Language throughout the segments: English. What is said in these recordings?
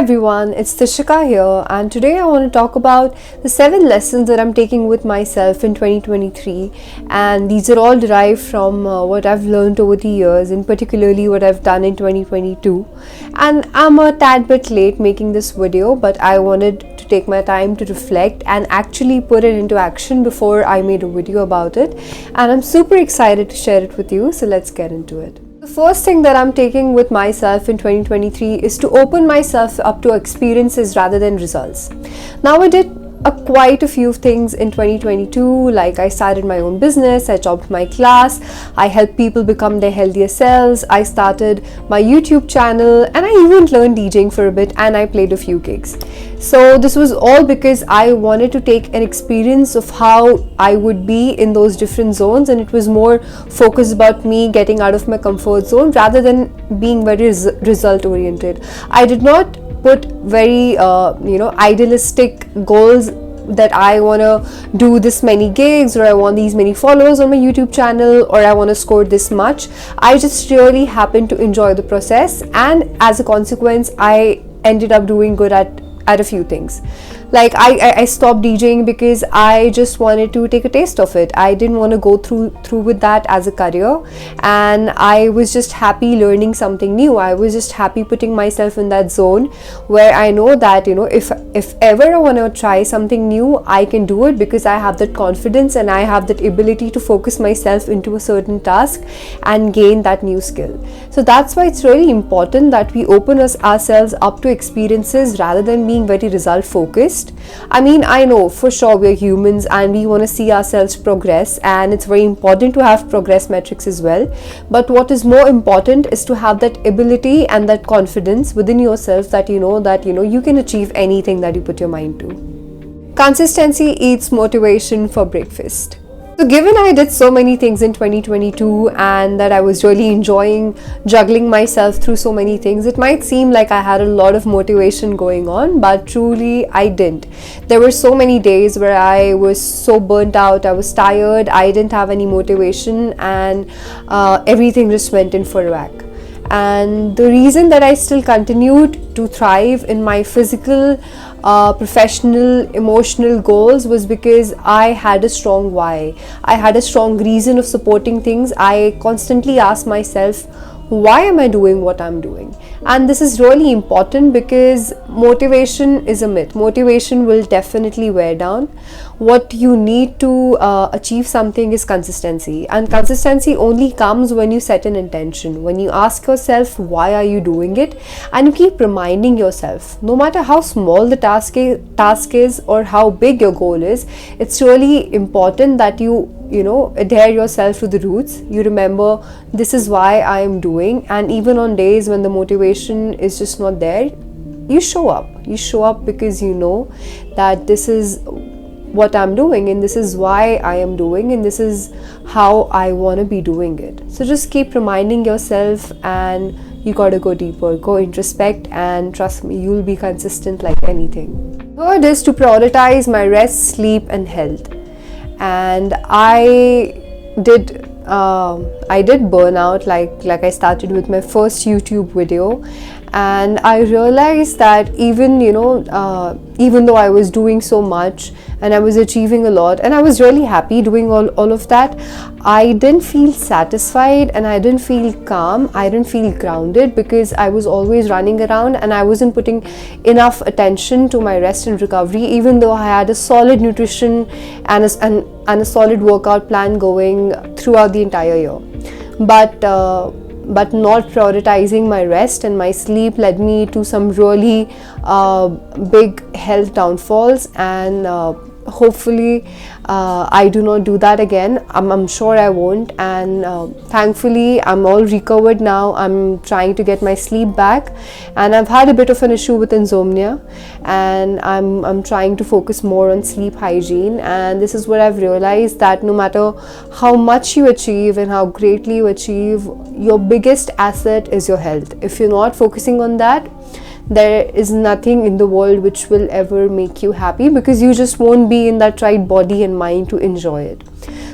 everyone, it's Dishika here, and today I want to talk about the 7 lessons that I'm taking with myself in 2023, and these are all derived from what I've learned over the years, and particularly what I've done in 2022. And I'm a tad bit late making this video, but I wanted to take my time to reflect and actually put it into action before I made a video about it, and I'm super excited to share it with you, so let's get into it. The first thing that I'm taking with myself in 2023 is to open myself up to experiences rather than results. Now, I did quite a few things in 2022, like I started my own business, I topped my class, I helped people become their healthier selves, I started my YouTube channel, and I even learned DJing for a bit, and I played a few gigs. So this was all because I wanted to take an experience of how I would be in those different zones, and it was more focused about me getting out of my comfort zone rather than being very result oriented. I did not put very idealistic goals that I want to do this many gigs, or I want these many followers on my YouTube channel, or I want to score this much. I just really happened to enjoy the process, and as a consequence I ended up doing good at a few things. Like I stopped DJing because I just wanted to take a taste of it. I didn't want to go through with that as a career, and I was just happy learning something new. I was just happy putting myself in that zone where I know that if ever I want to try something new, I can do it because I have that confidence and I have that ability to focus myself into a certain task and gain that new skill. So that's why it's really important that we open ourselves up to experiences rather than being very result focused. I mean, I know for sure we're humans and we want to see ourselves progress, and it's very important to have progress metrics as well. But what is more important is to have that ability and that confidence within yourself that you can achieve anything that you put your mind to. Consistency eats motivation for breakfast. So given I did so many things in 2022 and that I was really enjoying juggling myself through so many things, it might seem like I had a lot of motivation going on, but truly I didn't. There were so many days where I was so burnt out, I was tired, I didn't have any motivation, and everything just went in for a whack. And the reason that I still continued to thrive in my physical, professional, emotional goals was because I had a strong why. I had a strong reason of supporting things. I constantly asked myself, why am I doing what I'm doing? And this is really important because motivation is a myth. Motivation will definitely wear down. What you need to achieve something is consistency, and consistency only comes when you set an intention, when you ask yourself why are you doing it, and you keep reminding yourself, no matter how small the task is or how big your goal is. It's really important that you adhere yourself to the roots. You remember, this is why I am doing, and even on days when the motivation is just not there, you show up because you know that this is what I'm doing, and this is why I am doing, and this is how I want to be doing it. So just keep reminding yourself, and you gotta go deeper, go introspect, and trust me, you'll be consistent like anything. Third is to prioritize my rest, sleep, and health. And I did burn out, like I started with my first YouTube video, and I realized that even though I was doing so much and I was achieving a lot and I was really happy doing all of that, I didn't feel satisfied and I didn't feel calm, I didn't feel grounded, because I was always running around and I wasn't putting enough attention to my rest and recovery, even though I had a solid nutrition and a solid workout plan going throughout the entire year. But not prioritizing my rest and my sleep led me to some really big health downfalls, and hopefully I do not do that again. I'm sure I won't, and thankfully I'm all recovered now. I'm trying to get my sleep back, and I've had a bit of an issue with insomnia, and I'm trying to focus more on sleep hygiene. And this is what I've realized, that no matter how much you achieve and how greatly you achieve, your biggest asset is your health. If you're not focusing on that, there is nothing in the world which will ever make you happy, because you just won't be in that right body and mind to enjoy it.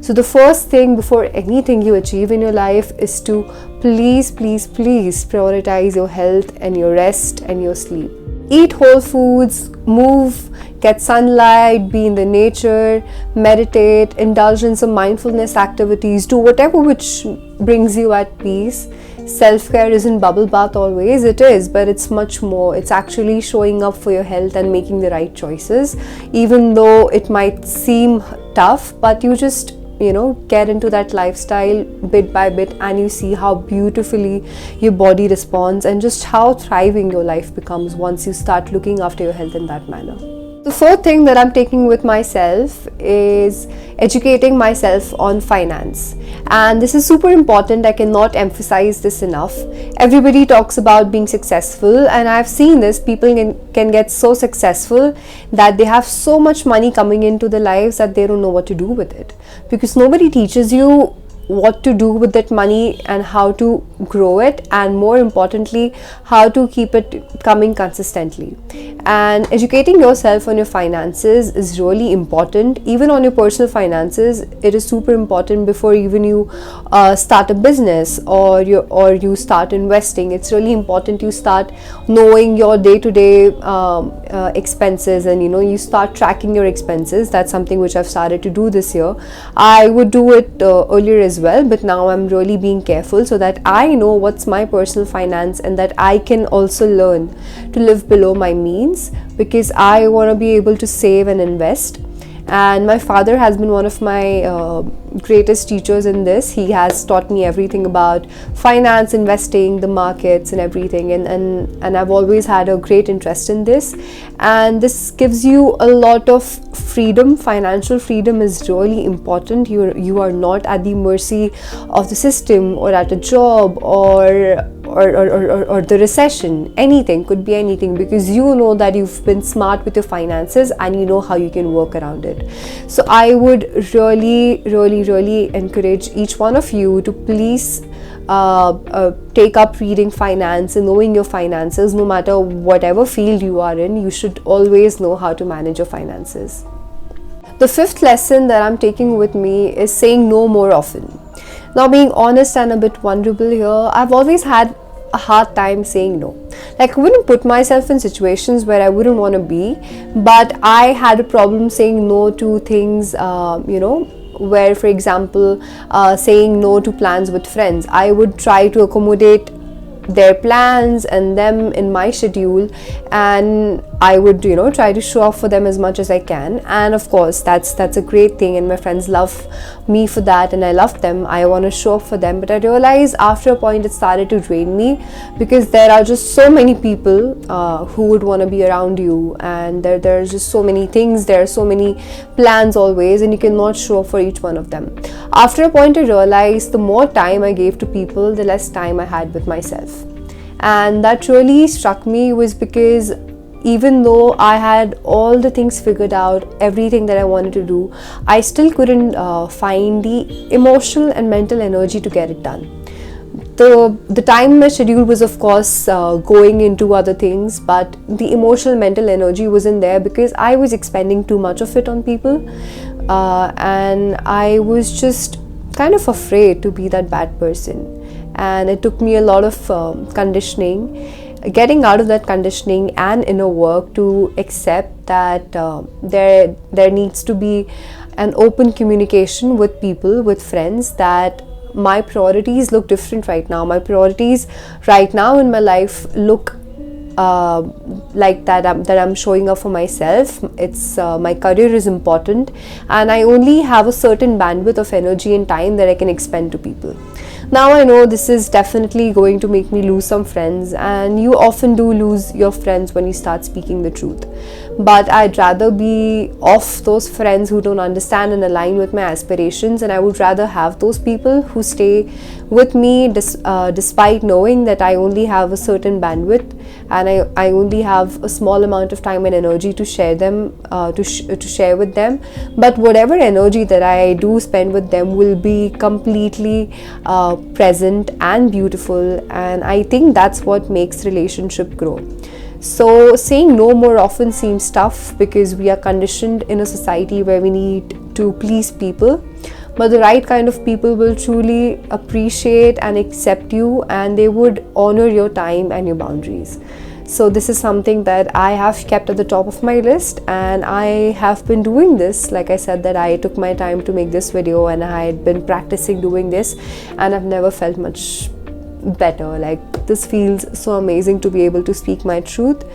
So the first thing before anything you achieve in your life is to please prioritize your health and your rest and your sleep. Eat whole foods, move, get sunlight, be in the nature, meditate, indulge in some mindfulness activities, do whatever which brings you at peace. Self-care isn't bubble bath always, it is, but it's much more. It's actually showing up for your health and making the right choices, even though it might seem tough, but you just get into that lifestyle bit by bit, and you see how beautifully your body responds and just how thriving your life becomes once you start looking after your health in that manner. The fourth thing that I'm taking with myself is educating myself on finance. And this is super important. I cannot emphasize this enough. Everybody talks about being successful, and I've seen this. People can get so successful that they have so much money coming into their lives that they don't know what to do with it, because nobody teaches you what to do with that money and how to grow it, and more importantly how to keep it coming consistently. And educating yourself on your finances is really important. Even on your personal finances, it is super important. Before even you start a business or you start investing, it's really important you start knowing your day-to-day expenses, and you start tracking your expenses. That's something which I've started to do this year. I would do it earlier as well, but now I'm really being careful so that I know what's my personal finance and that I can also learn to live below my means, because I want to be able to save and invest. And my father has been one of my greatest teachers in this. He has taught me everything about finance, investing, the markets and everything, and I've always had a great interest in this. And this gives you a lot of freedom. Financial freedom is really important. You are not at the mercy of the system or at a job or the recession. Anything could be anything, because you know that you've been smart with your finances and you know how you can work around it. So I would really encourage each one of you to please take up reading finance and knowing your finances. No matter whatever field you are in, you should always know how to manage your finances. The fifth lesson that I'm taking with me is saying no more often. Now, being honest and a bit vulnerable here, I've always had a hard time saying no. Like, I wouldn't put myself in situations where I wouldn't want to be, but I had a problem saying no to things, where, for example, saying no to plans with friends. I would try to accommodate their plans and them in my schedule, and I would try to show up for them as much as I can. And of course that's a great thing, and my friends love me for that, and I love them. I want to show up for them, but I realized after a point it started to drain me, because there are just so many people who would want to be around you, and there's just so many things, there are so many plans always, and you cannot show up for each one of them. After a point I realized the more time I gave to people, the less time I had with myself. And that really struck me, was because even though I had all the things figured out, everything that I wanted to do, I still couldn't find the emotional and mental energy to get it done. The time in my schedule was of course going into other things, but the emotional mental energy wasn't there, because I was expending too much of it on people, and I was just kind of afraid to be that bad person. And it took me a lot of conditioning, getting out of that conditioning and inner work to accept that there needs to be an open communication with people, with friends, that my priorities look different right now. My priorities right now in my life look like that I'm showing up for myself. It's my career is important, and I only have a certain bandwidth of energy and time that I can expend to people. Now I know this is definitely going to make me lose some friends, and you often do lose your friends when you start speaking the truth. But I'd rather be off those friends who don't understand and align with my aspirations, and I would rather have those people who stay with me despite knowing that I only have a certain bandwidth, and I only have a small amount of time and energy to share them, to share with them. But whatever energy that I do spend with them will be completely present and beautiful, and I think that's what makes relationship grow. So saying no more often seems tough, because we are conditioned in a society where we need to please people, but the right kind of people will truly appreciate and accept you, and they would honor your time and your boundaries. So this is something that I have kept at the top of my list, and I have been doing this. Like I said, that I took my time to make this video, and I had been practicing doing this, and I've never felt much better. Like, this feels so amazing to be able to speak my truth,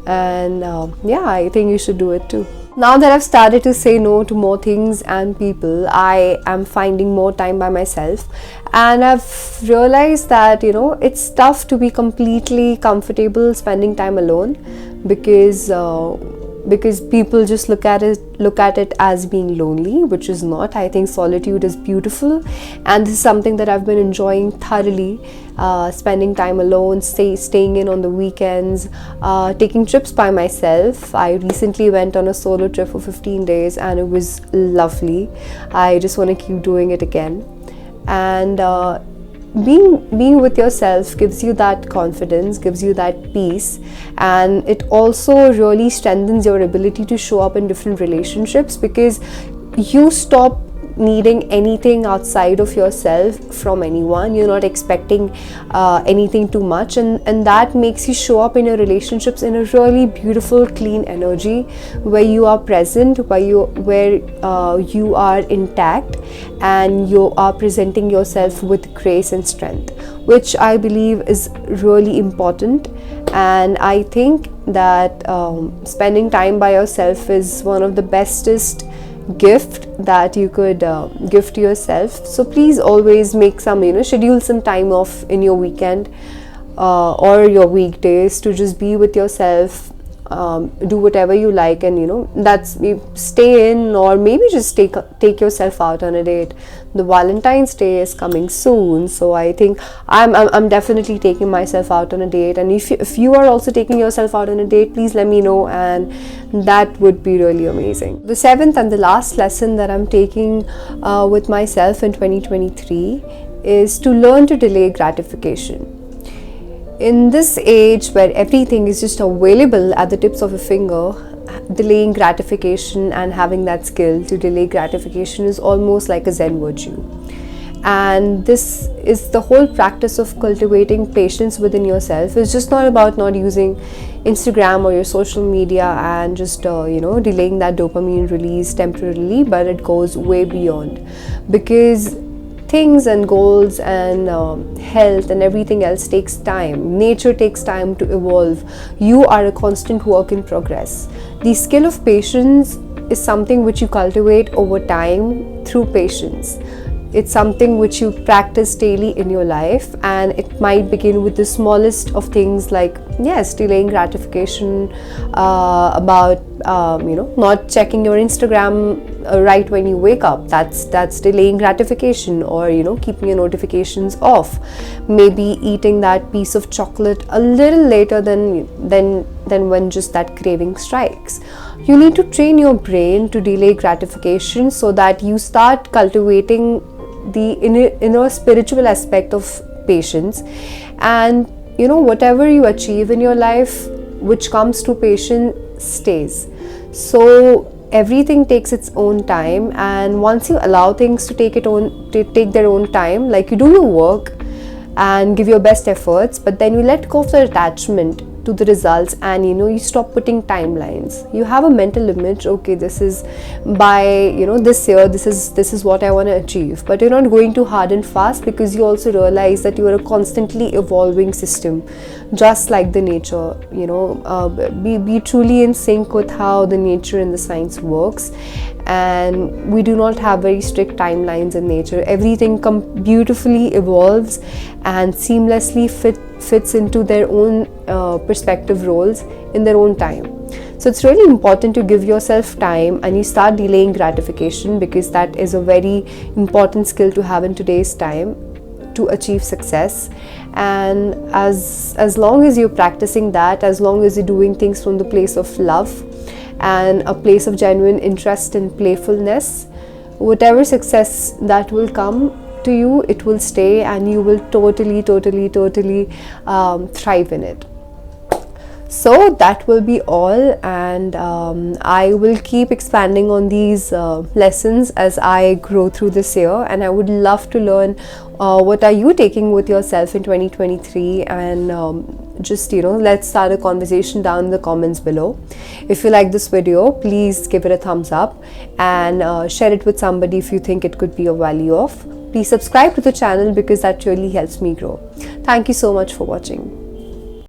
and yeah, I think you should do it too. Now that I've started to say no to more things and people, I am finding more time by myself, and I've realized that, you know, it's tough to be completely comfortable spending time alone, because people just look at it as being lonely, which is not. I think solitude is beautiful, and this is something that I've been enjoying thoroughly. Spending time alone, staying in on the weekends, taking trips by myself. I recently went on a solo trip for 15 days, and it was lovely. I just want to keep doing it again. And being with yourself gives you that confidence, gives you that peace, and it also really strengthens your ability to show up in different relationships, because you stop needing anything outside of yourself from anyone. You're not expecting anything too much, and that makes you show up in your relationships in a really beautiful, clean energy, where you are present, where you are intact, and you are presenting yourself with grace and strength, which I believe is really important. And I think that spending time by yourself is one of the bestest gift that you could give to yourself. So please always make some, schedule some time off in your weekend or your weekdays to just be with yourself, do whatever you like, and that's, stay in, or maybe just take yourself out on a date. The Valentine's Day is coming soon, so I think I'm definitely taking myself out on a date. And if you are also taking yourself out on a date, please let me know, and that would be really amazing. The seventh and the last lesson that I'm taking with myself in 2023 is to learn to delay gratification. In this age where everything is just available at the tips of a finger, delaying gratification and having that skill to delay gratification is almost like a Zen virtue. And this is the whole practice of cultivating patience within yourself. It's just not about not using Instagram or your social media and just delaying that dopamine release temporarily, but it goes way beyond, because things and goals and health and everything else takes time. Nature takes time to evolve. You are a constant work in progress. The skill of patience is something which you cultivate over time through patience. It's something which you practice daily in your life, and it might begin with the smallest of things, like, yes, delaying gratification, about not checking your Instagram right when you wake up. That's delaying gratification, or keeping your notifications off. Maybe eating that piece of chocolate a little later than when just that craving strikes. You need to train your brain to delay gratification so that you start cultivating the inner spiritual aspect of patience. And whatever you achieve in your life which comes to patience stays. So everything takes its own time, and once you allow things to take their own time, like you do your work and give your best efforts, but then you let go of the attachment to the results, and you stop putting timelines. You have a mental image, okay, this is by this year, this is what I want to achieve, but you're not going too hard and fast, because you also realize that you are a constantly evolving system, just like the nature. Be truly in sync with how the nature and the science works. And we do not have very strict timelines in nature. Everything beautifully evolves and seamlessly fits into their own perspective roles in their own time. So it's really important to give yourself time, and you start delaying gratification, because that is a very important skill to have in today's time to achieve success. And as long as you're practicing that, as long as you're doing things from the place of love and a place of genuine interest and playfulness, whatever success that will come to you, it will stay, and you will totally thrive in it. So that will be all, and I will keep expanding on these lessons as I grow through this year, and I would love to learn What are you taking with yourself in 2023? And just, let's start a conversation down in the comments below. If you like this video, please give it a thumbs up and share it with somebody if you think it could be of value of. Please subscribe to the channel because that really helps me grow. Thank you so much for watching.